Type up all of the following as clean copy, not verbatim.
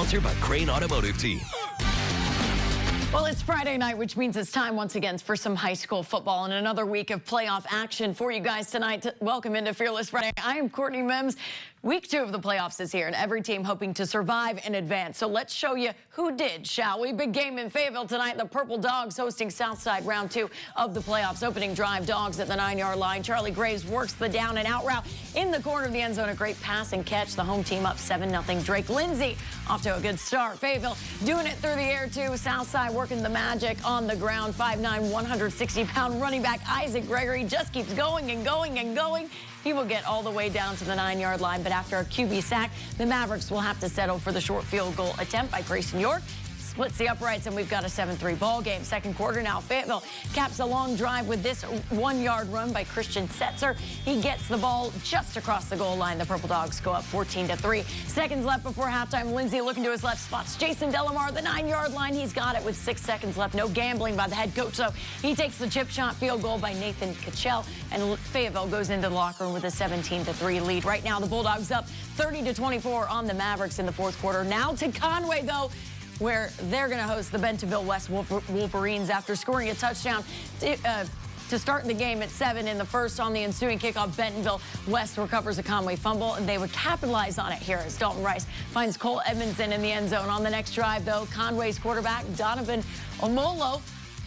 Sponsored by Crane Automotive Team. Well, it's Friday night, which means it's time once again for some high school football and another week of playoff action for you guys tonight. Welcome into Fearless Friday. I am Courtney Mims. Week 2 of the playoffs is here, and every team hoping to survive and advance. So let's show you who did, shall we? Big game in Fayetteville tonight. The Purple Dogs hosting Southside round 2 of the playoffs. Opening drive, Dogs at the 9-yard line. Charlie Graves works the down and out route in the corner of the end zone. A great pass and catch. The home team up 7-0. Drake Lindsay off to a good start. Fayetteville doing it through the air too. Southside working the magic on the ground. 5'9", 160-pound running back Isaac Gregory just keeps going and going and going. He will get all the way down to the 9-yard line, but after a QB sack, the Mavericks will have to settle for the short field goal attempt by Grayson York. Splits the uprights, and we've got a 7-3 ball game. Second quarter now. Fayetteville caps a long drive with this 1-yard run by Christian Setzer. He gets the ball just across the goal line. The Purple Dogs go up 14-3. Seconds left before halftime. Lindsay looking to his left, spots Jason Delamar at the 9-yard line. He's got it with 6 seconds left. No gambling by the head coach, so he takes the chip shot field goal by Nathan Kachel, and Fayetteville goes into the locker room with a 17-3 lead. Right now, the Bulldogs up 30-24 on the Mavericks in the fourth quarter. Now to Conway, though, where they're going to host the Bentonville West Wolverines after scoring a touchdown to start the game at 7 in the first. On the ensuing kickoff, Bentonville West recovers a Conway fumble, and they would capitalize on it here as Dalton Rice finds Cole Edmondson in the end zone. On the next drive, though, Conway's quarterback, Donovan Omolo,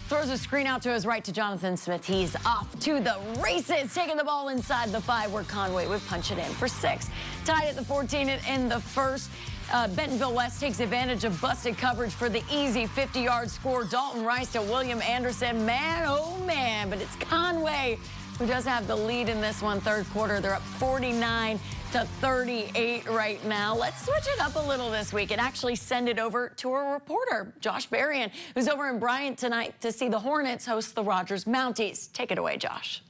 throws a screen out to his right to Jonathan Smith. He's off to the races, taking the ball inside the 5 where Conway would punch it in for 6. Tied at the 14 in the first. Bentonville West takes advantage of busted coverage for the easy 50-yard score. Dalton Rice to William Anderson. Man, oh man, but it's Conway who does have the lead in this one. Third quarter, they're up 49-38 right now. Let's switch it up a little this week and actually send it over to a reporter, Josh Berrien, who's over in Bryant tonight to see the Hornets host the Rogers Mounties. Take it away, Josh.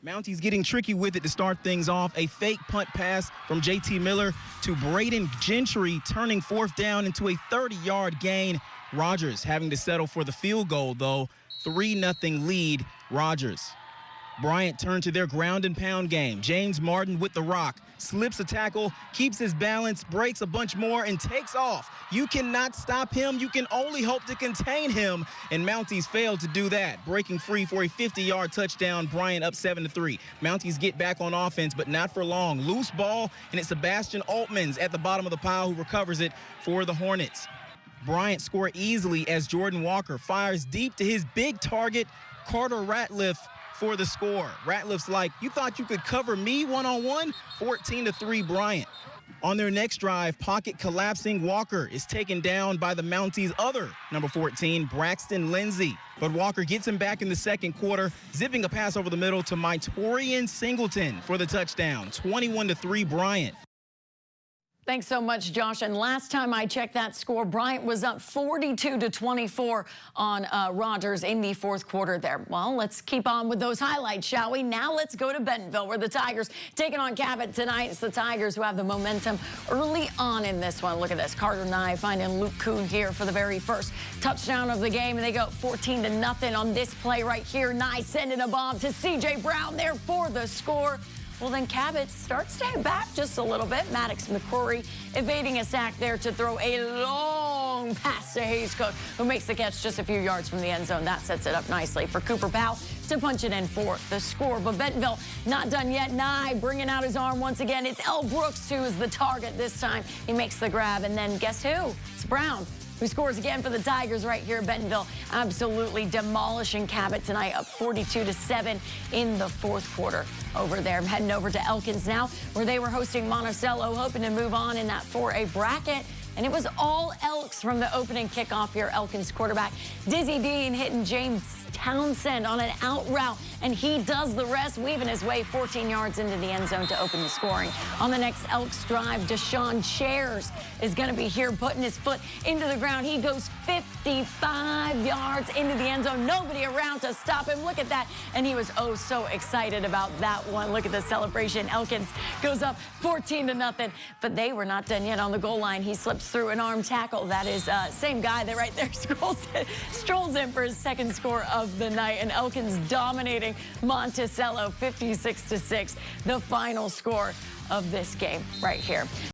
Mounties getting tricky with it to start things off. A fake punt pass from J.T. Miller to Braden Gentry, turning fourth down into a 30-yard gain. Rogers having to settle for the field goal, though. 3-0 lead, Rogers. Bryant turned to their ground and pound game. James Martin with the rock, slips a tackle, keeps his balance, breaks a bunch more, and takes off. You cannot stop him. You can only hope to contain him, and Mounties failed to do that. Breaking free for a 50-yard touchdown, Bryant up 7-3. Mounties get back on offense, but not for long. Loose ball, and it's Sebastian Altmans at the bottom of the pile who recovers it for the Hornets. Bryant scored easily as Jordan Walker fires deep to his big target, Carter Ratliff, for the score. Ratliff's like, you thought you could cover me one-on-one? 14-3 Bryant. On their next drive, pocket collapsing Walker is taken down by the Mounties' other number 14, Braxton Lindsay. But Walker gets him back in the second quarter, zipping a pass over the middle to Mytorian Singleton for the touchdown. 21-3 Bryant. Thanks so much, Josh. And last time I checked that score, Bryant was up 42-24 on Rogers in the fourth quarter there. Well, let's keep on with those highlights, shall we? Now let's go to Bentonville, where the Tigers taking on Cabot tonight. It's the Tigers who have the momentum early on in this one. Look at this. Carter Nye finding Luke Kuhn here for the very first touchdown of the game, and they go 14-0 on this play right here. Nye sending a bomb to C.J. Brown there for the score. Well, then Cabot starts to head back just a little bit. Maddox McCrory evading a sack there to throw a long pass to Hayes Cook, who makes the catch just a few yards from the end zone. That sets it up nicely for Cooper Powell to punch it in for the score. But Bentonville not done yet. Nye bringing out his arm once again. It's L. Brooks who is the target this time. He makes the grab, and then guess who? It's Brown, who scores again for the Tigers right here. Bentonville absolutely demolishing Cabot tonight, up 42-7 in the fourth quarter over there. I'm heading over to Elkins now, where they were hosting Monticello, hoping to move on in that 4A bracket. And it was all Elks from the opening kickoff here. Elkins quarterback Dizzy Dean hitting James Townsend on an out route, and he does the rest, weaving his way 14 yards into the end zone to open the scoring. On the next Elks drive, Deshaun Chairs is going to be here, putting his foot into the ground. He goes 55 yards into the end zone. Nobody around to stop him. Look at that. And he was oh so excited about that one. Look at the celebration. Elkins goes up 14-0, but they were not done yet on the goal line. He slips through an arm tackle. That is same guy that right there strolls in for his second score of the night, and Elkins dominating Monticello 56-6, the final score of this game right here.